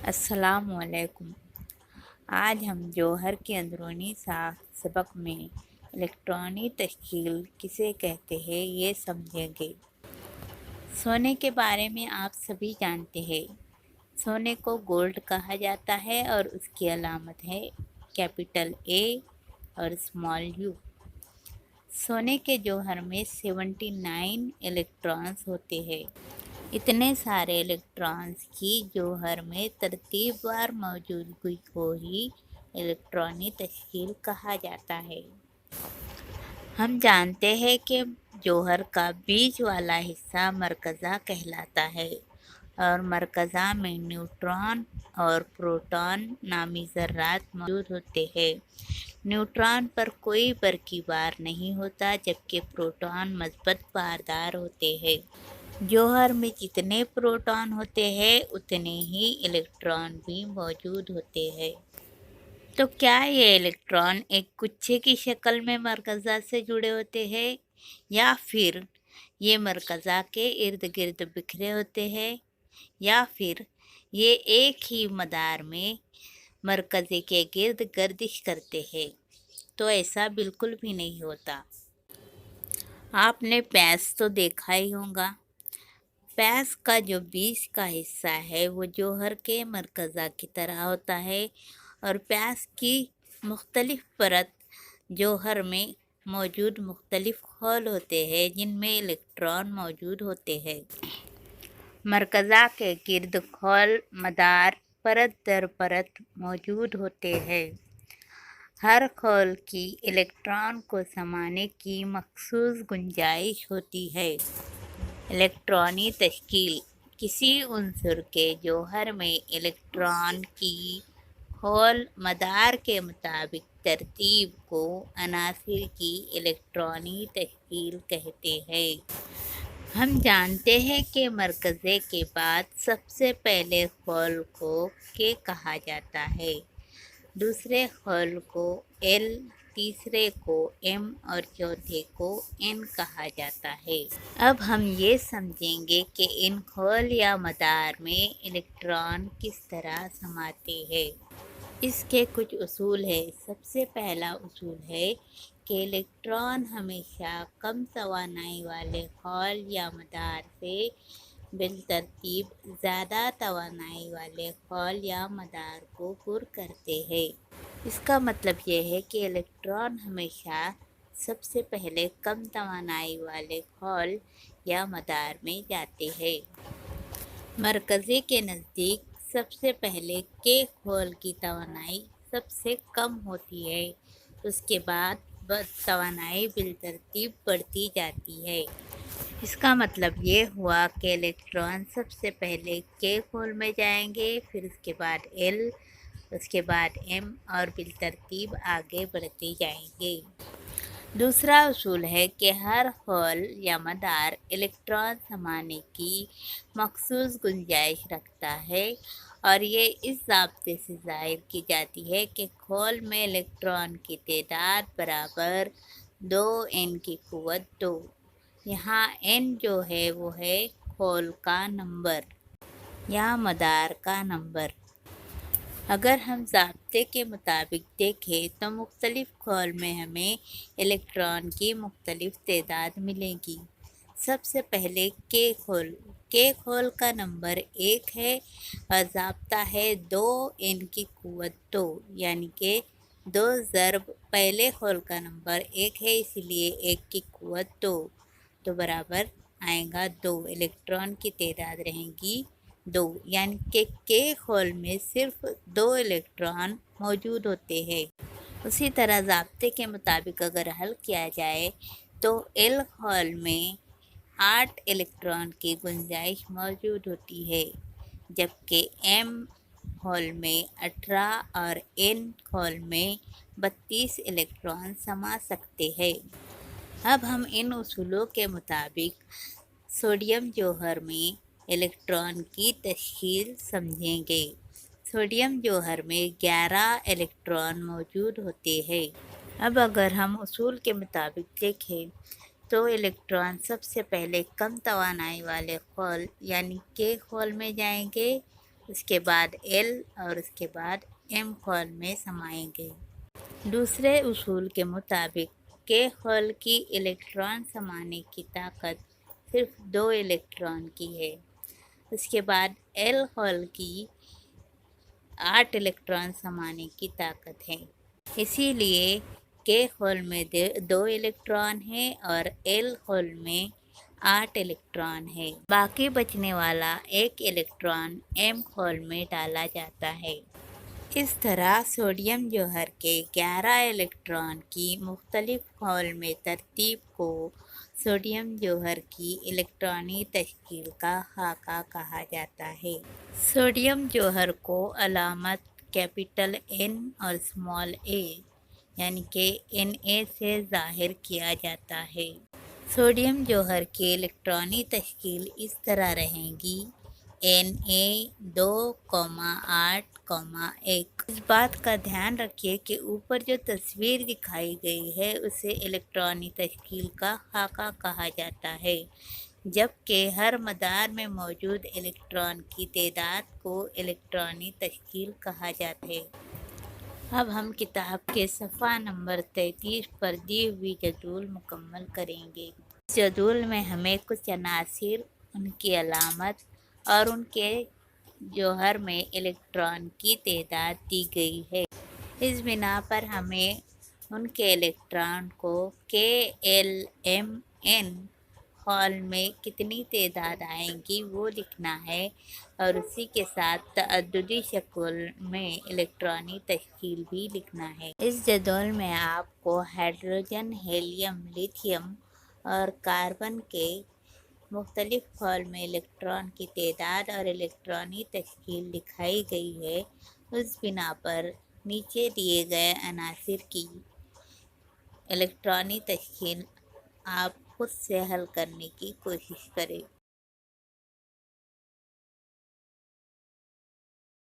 السلام علیکم۔ آج ہم جوہر کے اندرونی ساخت سبق میں الیکٹرانی تشکیل کسے کہتے ہیں یہ سمجھیں گے۔ سونے کے بارے میں آپ سبھی جانتے ہیں۔ سونے کو گولڈ کہا جاتا ہے اور اس کی علامت ہے کیپٹل اے اور اسمال یو۔ سونے کے جوہر میں 79 الیکٹرانز ہوتے ہیں۔ اتنے سارے الیکٹرانز کی جوہر میں ترتیب وار موجودگی کو ہی الیکٹرانی تشکیل کہا جاتا ہے۔ ہم جانتے ہیں کہ جوہر کا بیچ والا حصہ مرکزہ کہلاتا ہے اور مرکزہ میں نیوٹران اور پروٹون نامی ذرات موجود ہوتے ہیں۔ نیوٹران پر کوئی برقی بار نہیں ہوتا جبکہ پروٹون مثبت باردار ہوتے ہیں۔ جوہر میں جتنے پروٹون ہوتے ہیں اتنے ہی الیکٹران بھی موجود ہوتے ہیں۔ تو کیا یہ الیکٹران ایک گچھے کی شکل میں مرکزہ سے جڑے ہوتے ہیں یا پھر یہ مرکزہ کے ارد گرد بکھرے ہوتے ہیں یا پھر یہ ایک ہی مدار میں مرکزے کے گرد گردش کرتے ہیں؟ تو ایسا بالکل بھی نہیں ہوتا۔ آپ نے پیاز تو دیکھا ہی ہوگا۔ پیاز کا جو بیچ کا حصہ ہے وہ جوہر کے مرکزہ کی طرح ہوتا ہے اور پیاز کی مختلف پرت جوہر میں موجود مختلف خول ہوتے ہیں جن میں الیکٹران موجود ہوتے ہیں۔ مرکزہ کے گرد خول مدار پرت در پرت موجود ہوتے ہیں۔ ہر خول کی الیکٹران کو سمانے کی مخصوص گنجائش ہوتی ہے۔ الیکٹرانی تشکیل: کسی عنصر کے جوہر میں الیکٹران کی خول مدار کے مطابق ترتیب کو عناصر کی الیکٹرانی تشکیل کہتے ہیں۔ ہم جانتے ہیں کہ مرکزے کے بعد سب سے پہلے خول کو K کہا جاتا ہے، دوسرے خول کو L، تیسرے کو M اور چوتھے کو N کہا جاتا ہے۔ اب ہم یہ سمجھیں گے کہ ان خول یا مدار میں الیکٹران کس طرح سماتے ہیں۔ اس کے کچھ اصول ہیں۔ سب سے پہلا اصول ہے کہ الیکٹران ہمیشہ کم توانائی والے خول یا مدار سے بالترتیب زیادہ توانائی والے خول یا مدار کو پر کرتے ہیں۔ اس کا مطلب یہ ہے کہ الیکٹران ہمیشہ سب سے پہلے کم توانائی والے خول یا مدار میں جاتے ہیں۔ مرکزے کے نزدیک سب سے پہلے K خول کی توانائی سب سے کم ہوتی ہے، اس کے بعد توانائی بالترتیب بڑھتی جاتی ہے۔ اس کا مطلب یہ ہوا کہ الیکٹران سب سے پہلے K خول میں جائیں گے، پھر اس کے بعد L، اس کے بعد M اور بالترتیب آگے بڑھتے جائیں گے۔ دوسرا اصول ہے کہ ہر خول یا مدار الیکٹران سمانے کی مخصوص گنجائش رکھتا ہے اور یہ اس ضابطے سے ظاہر کی جاتی ہے کہ خول میں الیکٹران کی تعداد برابر 2n کی قوت 2۔ یہاں n جو ہے وہ ہے خول کا نمبر یا مدار کا نمبر۔ اگر ہم ضابطے کے مطابق دیکھیں تو مختلف خول میں ہمیں الیکٹران کی مختلف تعداد ملے گی۔ سب سے پہلے K خول کا نمبر 1 ہے اور ضابطہ ہے 2n کی قوت 2، یعنی کہ 2 ضرب پہلے خول کا نمبر 1 ہے، اسی لیے 1 کی قوت 2 تو برابر آئے گا 2، الیکٹران کی تعداد رہیں گی 2، یعنی کہ K خول میں صرف 2 الیکٹران موجود ہوتے ہیں۔ اسی طرح ضابطے کے مطابق اگر حل کیا جائے تو L خول میں 8 الیکٹران کی گنجائش موجود ہوتی ہے، جبکہ M خول میں 18 اور N خول میں 32 الیکٹران سما سکتے ہیں۔ اب ہم ان اصولوں کے مطابق سوڈیم جوہر میں الیکٹران کی تشکیل سمجھیں گے۔ سوڈیم جوہر میں 11 الیکٹران موجود ہوتے ہیں۔ اب اگر ہم اصول کے مطابق دیکھیں تو الیکٹران سب سے پہلے کم توانائی والے خول یعنی K خول میں جائیں گے اس کے بعد L اور اس کے بعد M خول میں سمائیں گے۔ دوسرے اصول کے مطابق K خول کی الیکٹران سمانے کی طاقت صرف 2 الیکٹران کی ہے۔ اس کے بعد L خول کی 8 الیکٹران سمانے کی طاقت ہے۔ اسی لیے K خول میں 2 الیکٹران ہیں اور L خول میں 8 الیکٹران ہے۔ باقی بچنے والا 1 الیکٹران M خول میں ڈالا جاتا ہے۔ اس طرح سوڈیم جوہر کے 11 الیکٹران کی مختلف خول میں ترتیب کو سوڈیم جوہر کی الیکٹرانی تشکیل کا خاکہ کہا جاتا ہے۔ سوڈیم جوہر کو علامت کیپٹل N اور اسمال a یعنی کہ Na سے ظاہر کیا جاتا ہے۔ سوڈیم جوہر کی الیکٹرانی تشکیل اس طرح رہے گی: Na 2,8,1۔ اس بات کا دھیان رکھیے کہ اوپر جو تصویر دکھائی گئی ہے اسے الیکٹرانی تشکیل کا خاکہ کہا جاتا ہے، جبکہ ہر مدار میں موجود الیکٹران کی تعداد کو الیکٹرانی تشکیل کہا جاتا ہے۔ اب ہم کتاب کے صفحہ نمبر 33 پر دی ہوئی جدول مکمل کریں گے۔ اس جدول میں ہمیں کچھ عناصر، ان کی علامت اور ان کے جوہر میں الیکٹران کی تعداد دی گئی ہے۔ اس بنا پر ہمیں ان کے الیکٹران کو KLMN خول میں کتنی تعداد آئے گی وہ لکھنا ہے اور اسی کے ساتھ تعددی شکل میں الیکٹرانی تشکیل بھی لکھنا ہے۔ اس جدول میں آپ کو ہائیڈروجن، ہیلیم، لیتھیم اور کاربن کے مختلف خول میں الیکٹران کی تعداد اور الیکٹرانی تشکیل دکھائی گئی ہے۔ اس بنا پر نیچے دیے گئے عناصر کی الیکٹرانی تشکیل آپ خود سے حل کرنے کی کوشش کریں۔